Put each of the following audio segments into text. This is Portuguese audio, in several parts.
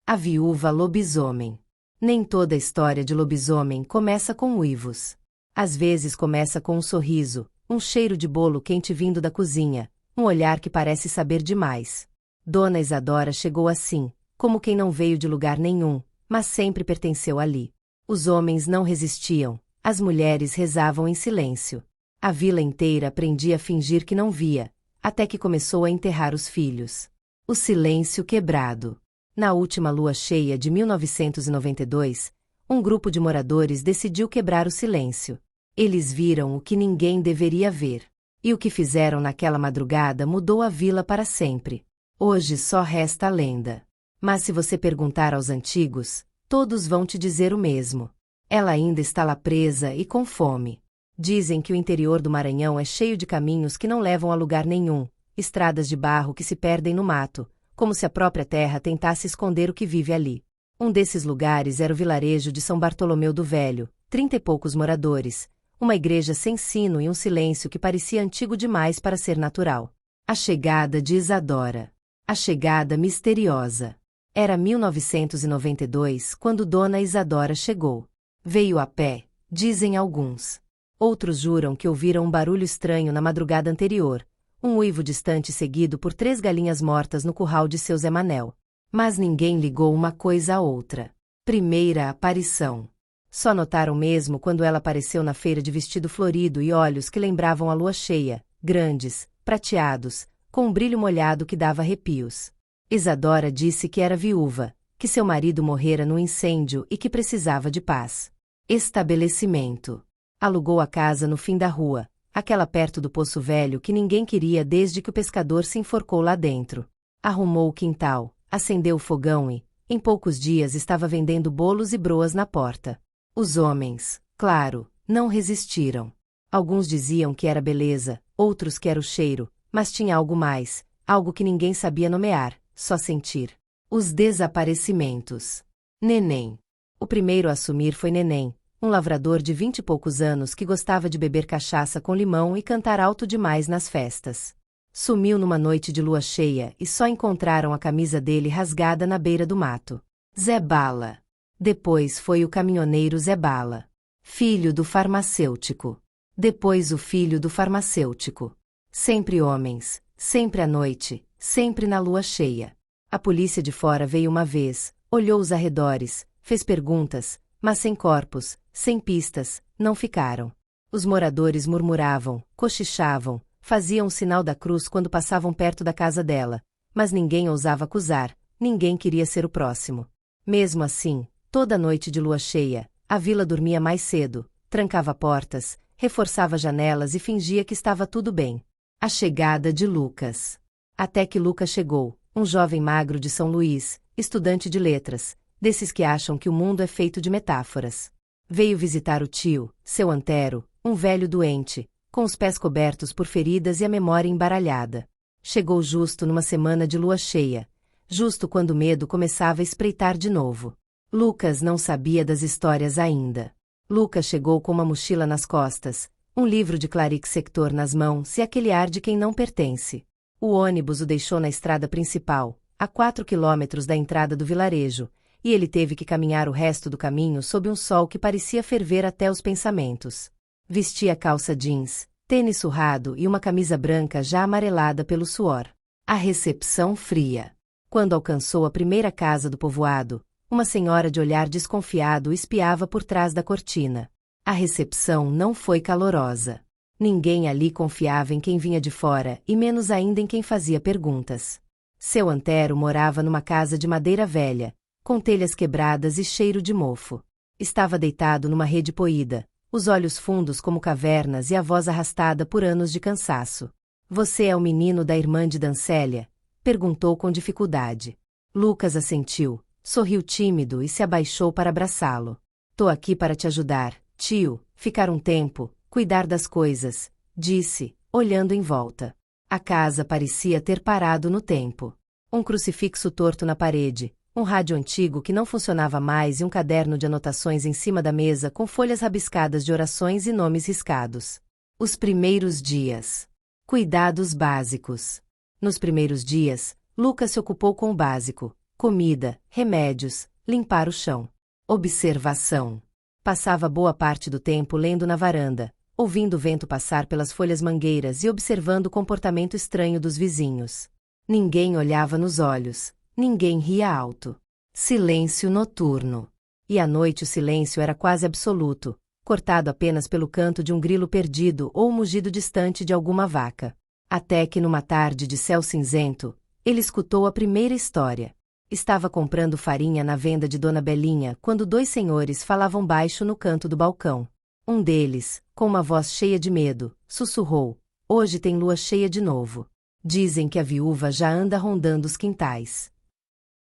A viúva lobisomem. Nem toda história de lobisomem começa com uivos. Às vezes começa com um sorriso, um cheiro de bolo quente vindo da cozinha, um olhar que parece saber demais. Dona Isadora chegou assim, como quem não veio de lugar nenhum, mas sempre pertenceu ali. Os homens não resistiam, as mulheres rezavam em silêncio. A vila inteira aprendia a fingir que não via, até que começou a enterrar os filhos. O silêncio quebrado. Na última lua cheia de 1992, um grupo de moradores decidiu quebrar o silêncio. Eles viram o que ninguém deveria ver. E o que fizeram naquela madrugada mudou a vila para sempre. Hoje só resta a lenda. Mas se você perguntar aos antigos, todos vão te dizer o mesmo. Ela ainda está lá presa e com fome. Dizem que o interior do Maranhão é cheio de caminhos que não levam a lugar nenhum, estradas de barro que se perdem no mato, como se a própria terra tentasse esconder o que vive ali. Um desses lugares era o vilarejo de São Bartolomeu do Velho, 30 e poucos moradores, uma igreja sem sino e um silêncio que parecia antigo demais para ser natural. A chegada de Isadora. A chegada misteriosa. Era 1992 quando Dona Isadora chegou. Veio a pé, dizem alguns. Outros juram que ouviram um barulho estranho na madrugada anterior, um uivo distante seguido por 3 galinhas mortas no curral de seu Zé Manel. Mas ninguém ligou uma coisa à outra. Primeira aparição. Só notaram mesmo quando ela apareceu na feira de vestido florido e olhos que lembravam a lua cheia, grandes, prateados, com um brilho molhado que dava arrepios. Isadora disse que era viúva, que seu marido morrera num incêndio e que precisava de paz. Estabelecimento. Alugou a casa no fim da rua, aquela perto do Poço Velho que ninguém queria desde que o pescador se enforcou lá dentro. Arrumou o quintal, acendeu o fogão e, em poucos dias estava vendendo bolos e broas na porta. Os homens, claro, não resistiram. Alguns diziam que era beleza, outros que era o cheiro, mas tinha algo mais, algo que ninguém sabia nomear, só sentir. Os desaparecimentos. Neném. O primeiro a assumir foi Neném, um lavrador de 20 e poucos anos que gostava de beber cachaça com limão e cantar alto demais nas festas. Sumiu numa noite de lua cheia e só encontraram a camisa dele rasgada na beira do mato. Zé Bala. Depois foi o caminhoneiro Zé Bala. Filho do farmacêutico. Depois o filho do farmacêutico. Sempre homens, sempre à noite, sempre na lua cheia. A polícia de fora veio uma vez, olhou os arredores, fez perguntas, mas sem corpos, sem pistas, não ficaram. Os moradores murmuravam, cochichavam, faziam o sinal da cruz quando passavam perto da casa dela, mas ninguém ousava acusar, ninguém queria ser o próximo. Mesmo assim, toda noite de lua cheia, a vila dormia mais cedo, trancava portas, reforçava janelas e fingia que estava tudo bem. A chegada de Lucas. Até que Lucas chegou, um jovem magro de São Luís, estudante de letras, desses que acham que o mundo é feito de metáforas. Veio visitar o tio, seu Antero, um velho doente, com os pés cobertos por feridas e a memória embaralhada. Chegou justo numa semana de lua cheia, justo quando o medo começava a espreitar de novo. Lucas não sabia das histórias ainda. Lucas chegou com uma mochila nas costas, um livro de Clarice Sector nas mãos e aquele ar de quem não pertence. O ônibus o deixou na estrada principal, a 4 quilômetros da entrada do vilarejo, e ele teve que caminhar o resto do caminho sob um sol que parecia ferver até os pensamentos. Vestia calça jeans, tênis surrado e uma camisa branca já amarelada pelo suor. A recepção fria. Quando alcançou a primeira casa do povoado, uma senhora de olhar desconfiado espiava por trás da cortina. A recepção não foi calorosa. Ninguém ali confiava em quem vinha de fora e menos ainda em quem fazia perguntas. Seu Antero morava numa casa de madeira velha, com telhas quebradas e cheiro de mofo. Estava deitado numa rede poída, os olhos fundos como cavernas e a voz arrastada por anos de cansaço. "Você é o menino da irmã de Dancélia?" perguntou com dificuldade. Lucas assentiu, sorriu tímido e se abaixou para abraçá-lo. "Tô aqui para te ajudar, tio, ficar um tempo, cuidar das coisas", disse, olhando em volta. A casa parecia ter parado no tempo. Um crucifixo torto na parede, um rádio antigo que não funcionava mais e um caderno de anotações em cima da mesa com folhas rabiscadas de orações e nomes riscados. Os primeiros dias. Cuidados básicos. Nos primeiros dias, Lucas se ocupou com o básico, comida, remédios, limpar o chão. Observação. Passava boa parte do tempo lendo na varanda, ouvindo o vento passar pelas folhas mangueiras e observando o comportamento estranho dos vizinhos. Ninguém olhava nos olhos, ninguém ria alto. Silêncio noturno. E à noite o silêncio era quase absoluto, cortado apenas pelo canto de um grilo perdido ou o mugido distante de alguma vaca. Até que numa tarde de céu cinzento, ele escutou a primeira história. Estava comprando farinha na venda de Dona Belinha quando dois senhores falavam baixo no canto do balcão. Um deles, com uma voz cheia de medo, sussurrou: "Hoje tem lua cheia de novo. Dizem que a viúva já anda rondando os quintais."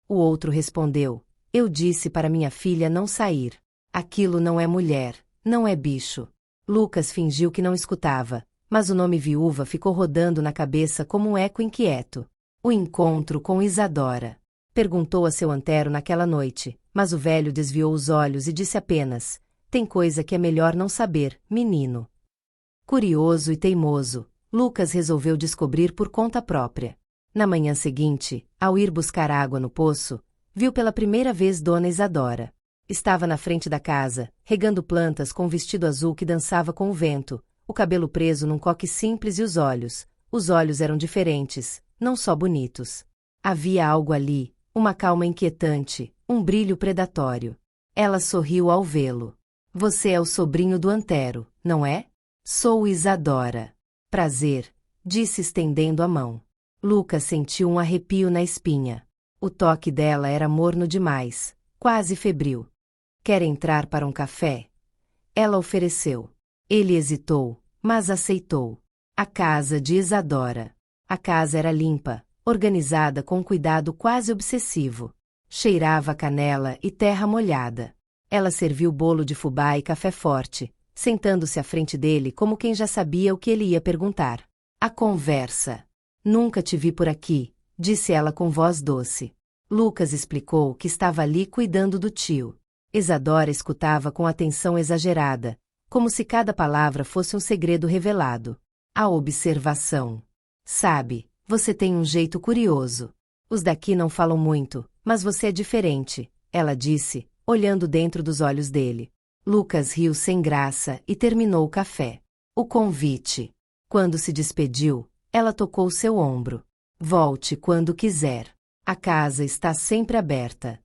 O outro respondeu: "Eu disse para minha filha não sair. Aquilo não é mulher, não é bicho." Lucas fingiu que não escutava, mas o nome viúva ficou rodando na cabeça como um eco inquieto. O encontro com Isadora. Perguntou a seu antero naquela noite, mas o velho desviou os olhos e disse apenas: "Tem coisa que é melhor não saber, menino." Curioso e teimoso, Lucas resolveu descobrir por conta própria. Na manhã seguinte, ao ir buscar água no poço, viu pela primeira vez Dona Isadora. Estava na frente da casa, regando plantas com um vestido azul que dançava com o vento, o cabelo preso num coque simples e os olhos eram diferentes, não só bonitos. Havia algo ali, uma calma inquietante, um brilho predatório. Ela sorriu ao vê-lo. "Você é o sobrinho do antero, não é?" "Sou Isadora." "Prazer," disse estendendo a mão. Lucas sentiu um arrepio na espinha. O toque dela era morno demais, quase febril. "Quer entrar para um café?" Ela ofereceu. Ele hesitou, mas aceitou. A casa de Isadora. A casa era limpa, organizada com um cuidado quase obsessivo. Cheirava a canela e terra molhada. Ela serviu bolo de fubá e café forte, sentando-se à frente dele como quem já sabia o que ele ia perguntar. A conversa. "Nunca te vi por aqui," disse ela com voz doce. Lucas explicou que estava ali cuidando do tio. Isadora escutava com atenção exagerada, como se cada palavra fosse um segredo revelado. A observação. "Sabe, você tem um jeito curioso. Os daqui não falam muito, mas você é diferente," ela disse, olhando dentro dos olhos dele. Lucas riu sem graça e terminou o café. O convite. Quando se despediu, ela tocou seu ombro. "Volte quando quiser. A casa está sempre aberta."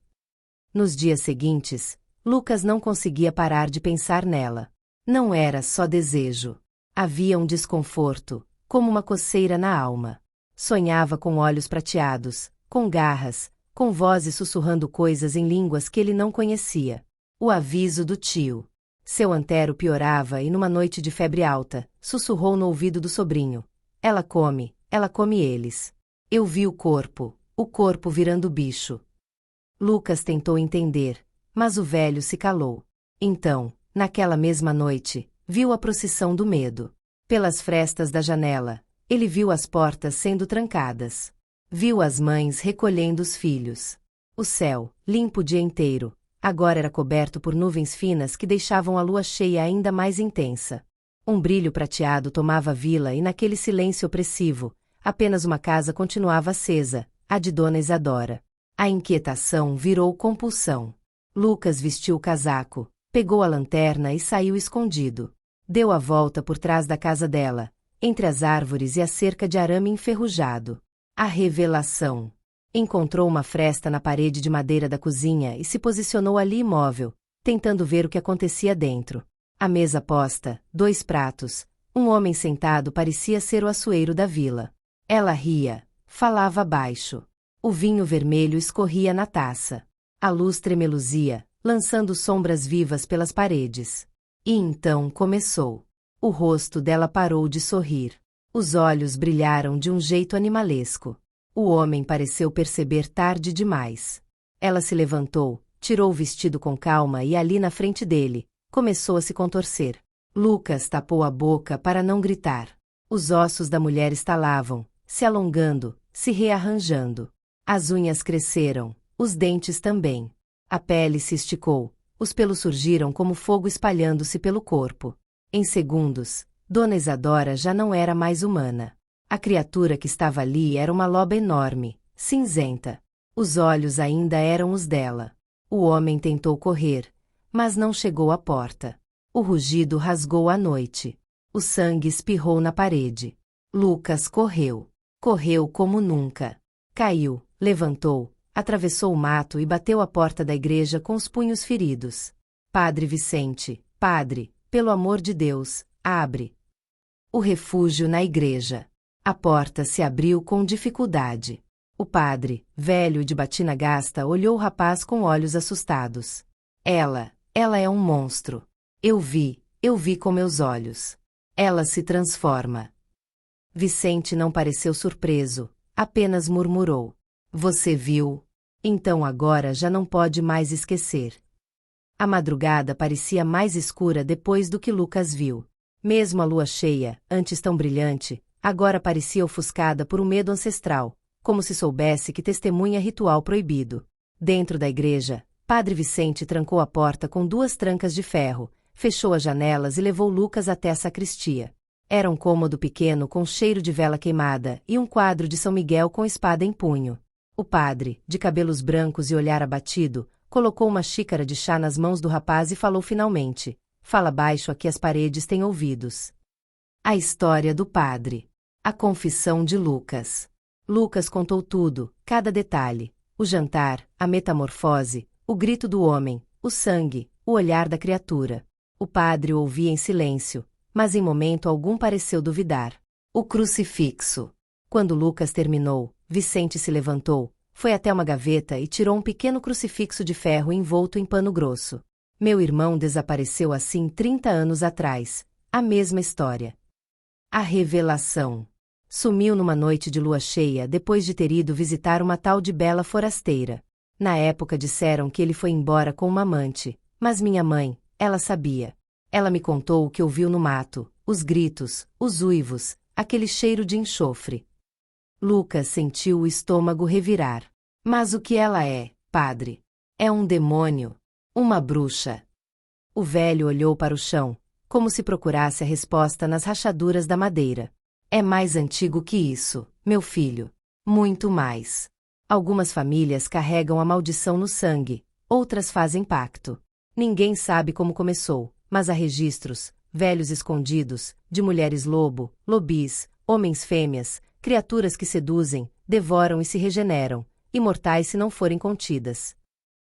Nos dias seguintes, Lucas não conseguia parar de pensar nela. Não era só desejo. Havia um desconforto, como uma coceira na alma. Sonhava com olhos prateados, com garras, com vozes sussurrando coisas em línguas que ele não conhecia. O aviso do tio. Seu antero piorava e numa noite de febre alta, sussurrou no ouvido do sobrinho: ela come eles. Eu vi o corpo virando bicho." Lucas tentou entender, mas o velho se calou. Então, naquela mesma noite, viu a procissão do medo. Pelas frestas da janela, ele viu as portas sendo trancadas. Viu as mães recolhendo os filhos. O céu, limpo o dia inteiro, agora era coberto por nuvens finas que deixavam a lua cheia ainda mais intensa. Um brilho prateado tomava a vila e naquele silêncio opressivo, apenas uma casa continuava acesa, a de Dona Isadora. A inquietação virou compulsão. Lucas vestiu o casaco, pegou a lanterna e saiu escondido. Deu a volta por trás da casa dela, entre as árvores e a cerca de arame enferrujado. A revelação. Encontrou uma fresta na parede de madeira da cozinha e se posicionou ali imóvel, tentando ver o que acontecia dentro. A mesa posta, 2 pratos, um homem sentado parecia ser o açoueiro da vila. Ela ria, falava baixo. O vinho vermelho escorria na taça. A luz tremeluzia, lançando sombras vivas pelas paredes. E então começou. O rosto dela parou de sorrir. Os olhos brilharam de um jeito animalesco. O homem pareceu perceber tarde demais. Ela se levantou, tirou o vestido com calma e ali na frente dele, começou a se contorcer. Lucas tapou a boca para não gritar. Os ossos da mulher estalavam, se alongando, se rearranjando. As unhas cresceram, os dentes também. A pele se esticou, os pelos surgiram como fogo espalhando-se pelo corpo. Em segundos, Dona Isadora já não era mais humana. A criatura que estava ali era uma loba enorme, cinzenta. Os olhos ainda eram os dela. O homem tentou correr, mas não chegou à porta. O rugido rasgou a noite. O sangue espirrou na parede. Lucas correu. Correu como nunca. Caiu, levantou, atravessou o mato e bateu a porta da igreja com os punhos feridos. Padre Vicente, padre, pelo amor de Deus, abre. O refúgio na igreja. A porta se abriu com dificuldade. O padre, velho e de batina gasta, olhou o rapaz com olhos assustados. Ela é um monstro. Eu vi com meus olhos. Ela se transforma. Vicente não pareceu surpreso, apenas murmurou. Você viu? Então agora já não pode mais esquecer. A madrugada parecia mais escura depois do que Lucas viu. Mesmo a lua cheia, antes tão brilhante, agora parecia ofuscada por um medo ancestral, como se soubesse que testemunha ritual proibido. Dentro da igreja, Padre Vicente trancou a porta com 2 trancas de ferro, fechou as janelas e levou Lucas até a sacristia. Era um cômodo pequeno com cheiro de vela queimada e um quadro de São Miguel com espada em punho. O padre, de cabelos brancos e olhar abatido, colocou uma xícara de chá nas mãos do rapaz e falou finalmente. Fala baixo, aqui as paredes têm ouvidos. A história do padre. A confissão de Lucas. Lucas contou tudo, cada detalhe. O jantar, a metamorfose, o grito do homem, o sangue, o olhar da criatura. O padre o ouvia em silêncio, mas em momento algum pareceu duvidar. O crucifixo. Quando Lucas terminou, Vicente se levantou, foi até uma gaveta e tirou um pequeno crucifixo de ferro envolto em pano grosso. Meu irmão desapareceu assim 30 anos atrás. A mesma história. A revelação. Sumiu numa noite de lua cheia depois de ter ido visitar uma tal de bela forasteira. Na época disseram que ele foi embora com uma amante, mas minha mãe, ela sabia. Ela me contou o que ouviu no mato, os gritos, os uivos, aquele cheiro de enxofre. Lucas sentiu o estômago revirar. Mas o que ela é, padre? É um demônio. Uma bruxa. O velho olhou para o chão, como se procurasse a resposta nas rachaduras da madeira. É mais antigo que isso, meu filho. Muito mais. Algumas famílias carregam a maldição no sangue, outras fazem pacto. Ninguém sabe como começou, mas há registros, velhos escondidos, de mulheres lobo, lobis, homens fêmeas, criaturas que seduzem, devoram e se regeneram, imortais se não forem contidas.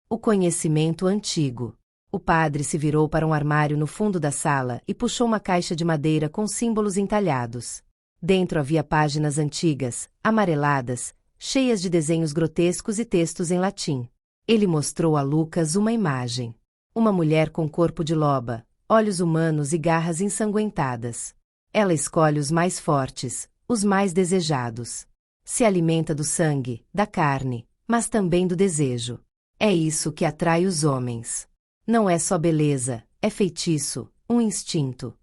O conhecimento antigo. O padre se virou para um armário no fundo da sala e puxou uma caixa de madeira com símbolos entalhados. Dentro havia páginas antigas, amareladas, cheias de desenhos grotescos e textos em latim. Ele mostrou a Lucas uma imagem. Uma mulher com corpo de loba, olhos humanos e garras ensanguentadas. Ela escolhe os mais fortes, os mais desejados. Se alimenta do sangue, da carne, mas também do desejo. É isso que atrai os homens. Não é só beleza, é feitiço, um instinto.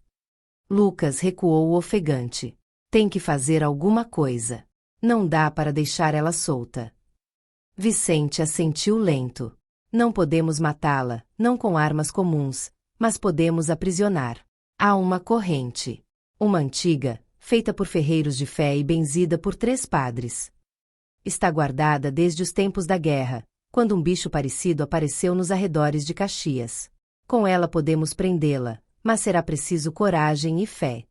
Lucas recuou ofegante. Tem que fazer alguma coisa. Não dá para deixar ela solta. Vicente assentiu lento. Não podemos matá-la, não com armas comuns, mas podemos aprisionar. Há uma corrente. Uma antiga, feita por ferreiros de fé e benzida por 3 padres. Está guardada desde os tempos da guerra, quando um bicho parecido apareceu nos arredores de Caxias. Com ela podemos prendê-la, mas será preciso coragem e fé.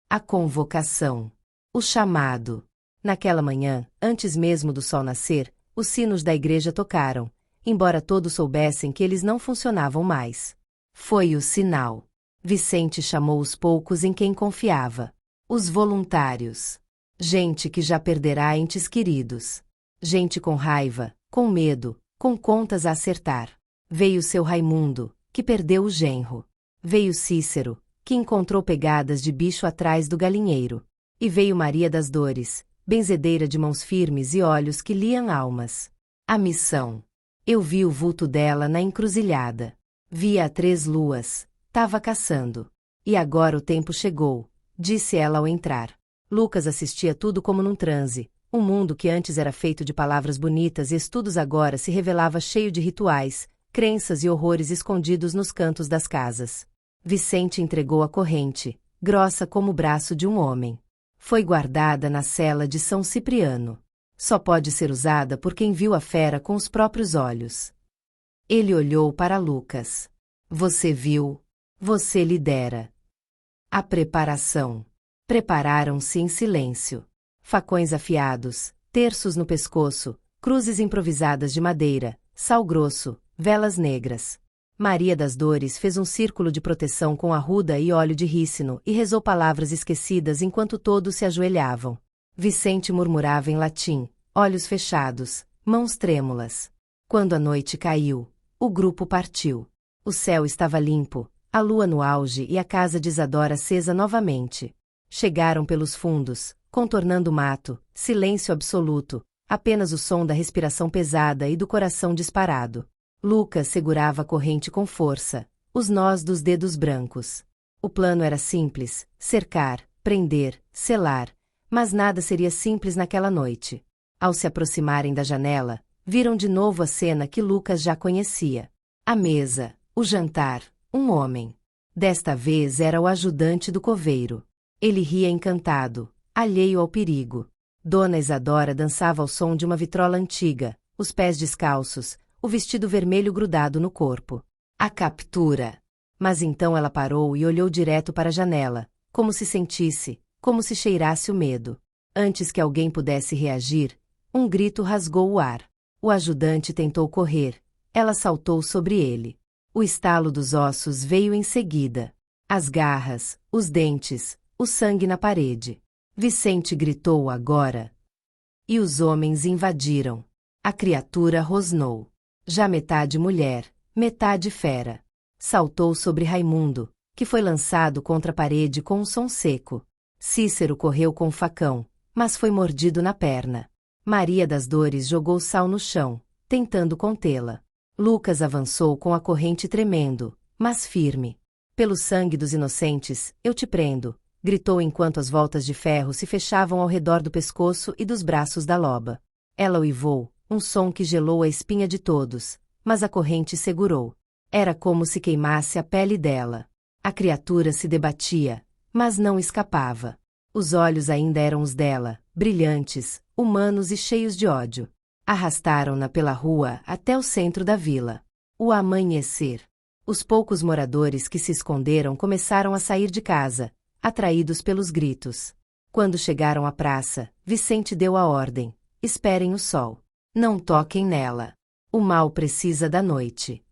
A convocação. O chamado. Naquela manhã, antes mesmo do sol nascer, os sinos da igreja tocaram, embora todos soubessem que eles não funcionavam mais. Foi o sinal. Vicente chamou os poucos em quem confiava. Os voluntários. Gente que já perderá entes queridos. Gente com raiva, com medo, com contas a acertar. Veio seu Raimundo, que perdeu o genro. Veio Cícero, que encontrou pegadas de bicho atrás do galinheiro. E veio Maria das Dores, benzedeira de mãos firmes e olhos que liam almas. A missão. Eu vi o vulto dela na encruzilhada. Via a 3 luas. Tava caçando. E agora o tempo chegou, disse ela ao entrar. Lucas assistia tudo como num transe. Um mundo que antes era feito de palavras bonitas e estudos agora se revelava cheio de rituais, crenças e horrores escondidos nos cantos das casas. Vicente entregou a corrente, grossa como o braço de um homem. Foi guardada na cela de São Cipriano. Só pode ser usada por quem viu a fera com os próprios olhos. Ele olhou para Lucas. Você viu? Você lidera. A preparação. Prepararam-se em silêncio. Facões afiados, terços no pescoço, cruzes improvisadas de madeira, sal grosso, velas negras. Maria das Dores fez um círculo de proteção com arruda e óleo de rícino e rezou palavras esquecidas enquanto todos se ajoelhavam. Vicente murmurava em latim, olhos fechados, mãos trêmulas. Quando a noite caiu, o grupo partiu. O céu estava limpo, a lua no auge e a casa de Isadora acesa novamente. Chegaram pelos fundos, contornando o mato, silêncio absoluto, apenas o som da respiração pesada e do coração disparado. Lucas segurava a corrente com força, os nós dos dedos brancos. O plano era simples, cercar, prender, selar, mas nada seria simples naquela noite. Ao se aproximarem da janela, viram de novo a cena que Lucas já conhecia. A mesa, o jantar, um homem. Desta vez era o ajudante do coveiro. Ele ria encantado, alheio ao perigo. Dona Isadora dançava ao som de uma vitrola antiga, os pés descalços, o vestido vermelho grudado no corpo. A captura! Mas então ela parou e olhou direto para a janela, como se sentisse, como se cheirasse o medo. Antes que alguém pudesse reagir, um grito rasgou o ar. O ajudante tentou correr. Ela saltou sobre ele. O estalo dos ossos veio em seguida. As garras, os dentes, o sangue na parede. Vicente gritou agora. E os homens invadiram. A criatura rosnou. Já metade mulher, metade fera. Saltou sobre Raimundo, que foi lançado contra a parede com um som seco. Cícero correu com o facão, mas foi mordido na perna. Maria das Dores jogou sal no chão, tentando contê-la. Lucas avançou com a corrente tremendo, mas firme. Pelo sangue dos inocentes, eu te prendo, gritou enquanto as voltas de ferro se fechavam ao redor do pescoço e dos braços da loba. Ela uivou, um som que gelou a espinha de todos, mas a corrente segurou. Era como se queimasse a pele dela. A criatura se debatia, mas não escapava. Os olhos ainda eram os dela, brilhantes, humanos e cheios de ódio. Arrastaram-na pela rua até o centro da vila. O amanhecer. Os poucos moradores que se esconderam começaram a sair de casa, atraídos pelos gritos. Quando chegaram à praça, Vicente deu a ordem: esperem o sol. Não toquem nela. O mal precisa da noite.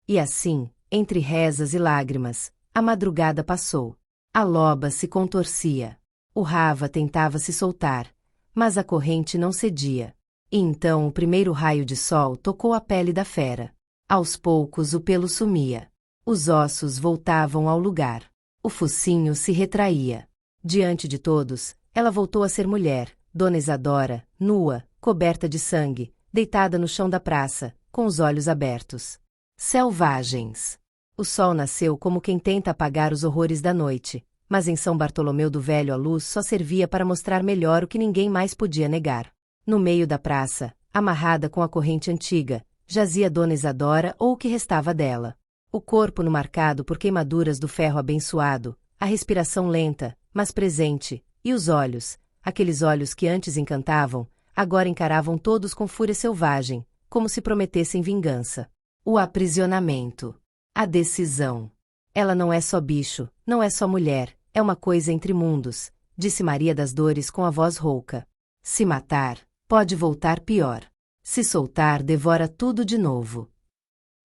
E assim, entre rezas e lágrimas, a madrugada passou. A loba se contorcia. O rava tentava se soltar, mas a corrente não cedia. E então o primeiro raio de sol tocou a pele da fera. Aos poucos o pelo sumia. Os ossos voltavam ao lugar. O focinho se retraía. Diante de todos, ela voltou a ser mulher, Dona Isadora, nua, coberta de sangue, deitada no chão da praça, com os olhos abertos. Selvagens! O sol nasceu como quem tenta apagar os horrores da noite, mas em São Bartolomeu do Velho a luz só servia para mostrar melhor o que ninguém mais podia negar. No meio da praça, amarrada com a corrente antiga, jazia Dona Isadora ou o que restava dela. O corpo no marcado por queimaduras do ferro abençoado, a respiração lenta, mas presente, e os olhos, aqueles olhos que antes encantavam, agora encaravam todos com fúria selvagem, como se prometessem vingança. O aprisionamento. A decisão. Ela não é só bicho, não é só mulher, é uma coisa entre mundos, disse Maria das Dores com a voz rouca. Se matar, pode voltar pior. Se soltar, devora tudo de novo.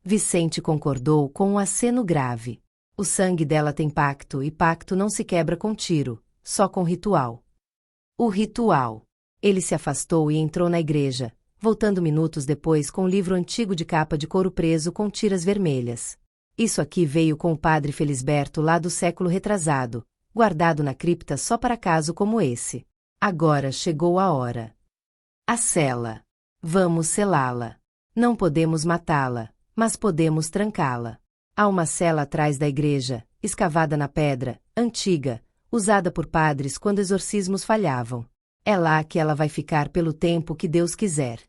Vicente concordou com um aceno grave. O sangue dela tem pacto e pacto não se quebra com tiro, só com ritual. O ritual. Ele se afastou e entrou na igreja, voltando minutos depois com um livro antigo de capa de couro preso com tiras vermelhas. Isso aqui veio com o padre Felisberto lá do século retrasado, guardado na cripta só para caso como esse. Agora chegou a hora. A cela. Vamos selá-la. Não podemos matá-la, mas podemos trancá-la. Há uma cela atrás da igreja, escavada na pedra, antiga, usada por padres quando exorcismos falhavam. É lá que ela vai ficar pelo tempo que Deus quiser.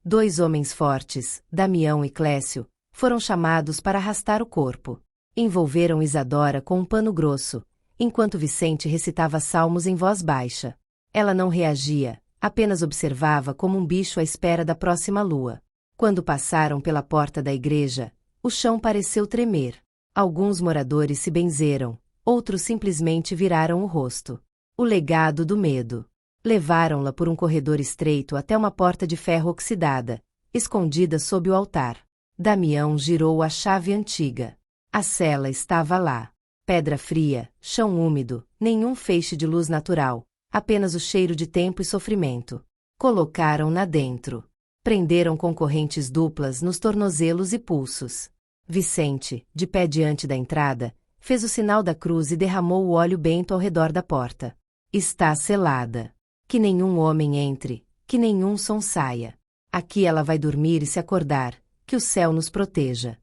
2 homens fortes, Damião e Clécio, foram chamados para arrastar o corpo. Envolveram Isadora com um pano grosso, enquanto Vicente recitava salmos em voz baixa. Ela não reagia, Apenas observava como um bicho à espera da próxima lua. Quando passaram pela porta da igreja, o chão pareceu tremer. Alguns moradores se benzeram, outros simplesmente viraram o rosto. O legado do medo. Levaram-la por um corredor estreito até uma porta de ferro oxidada, escondida sob o altar. Damião girou a chave antiga. A cela estava lá. Pedra fria, chão úmido, nenhum feixe de luz natural, apenas o cheiro de tempo e sofrimento. Colocaram-na dentro. Prenderam com correntes duplas nos tornozelos e pulsos. Vicente, de pé diante da entrada, fez o sinal da cruz e derramou o óleo bento ao redor da porta. Está selada. Que nenhum homem entre, que nenhum som saia. Aqui ela vai dormir e se acordar, que o céu nos proteja.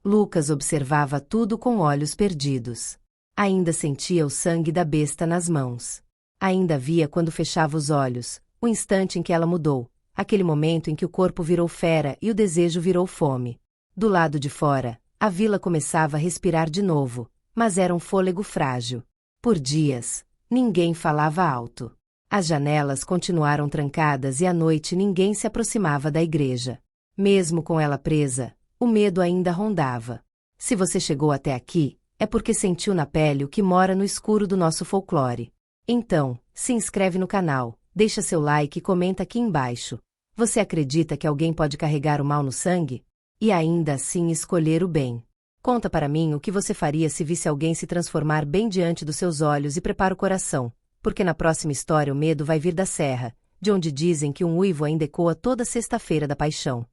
Lucas observava tudo com olhos perdidos. Ainda sentia o sangue da besta nas mãos. Ainda via quando fechava os olhos, o instante em que ela mudou, aquele momento em que o corpo virou fera e o desejo virou fome. Do lado de fora, a vila começava a respirar de novo, mas era um fôlego frágil. Por dias, ninguém falava alto. As janelas continuaram trancadas e à noite ninguém se aproximava da igreja. Mesmo com ela presa, o medo ainda rondava. Se você chegou até aqui, é porque sentiu na pele o que mora no escuro do nosso folclore. Então, se inscreve no canal, deixa seu like e comenta aqui embaixo. Você acredita que alguém pode carregar o mal no sangue? E ainda assim escolher o bem? Conta para mim o que você faria se visse alguém se transformar bem diante dos seus olhos e prepara o coração, porque na próxima história o medo vai vir da serra, de onde dizem que um uivo ainda ecoa toda sexta-feira da paixão.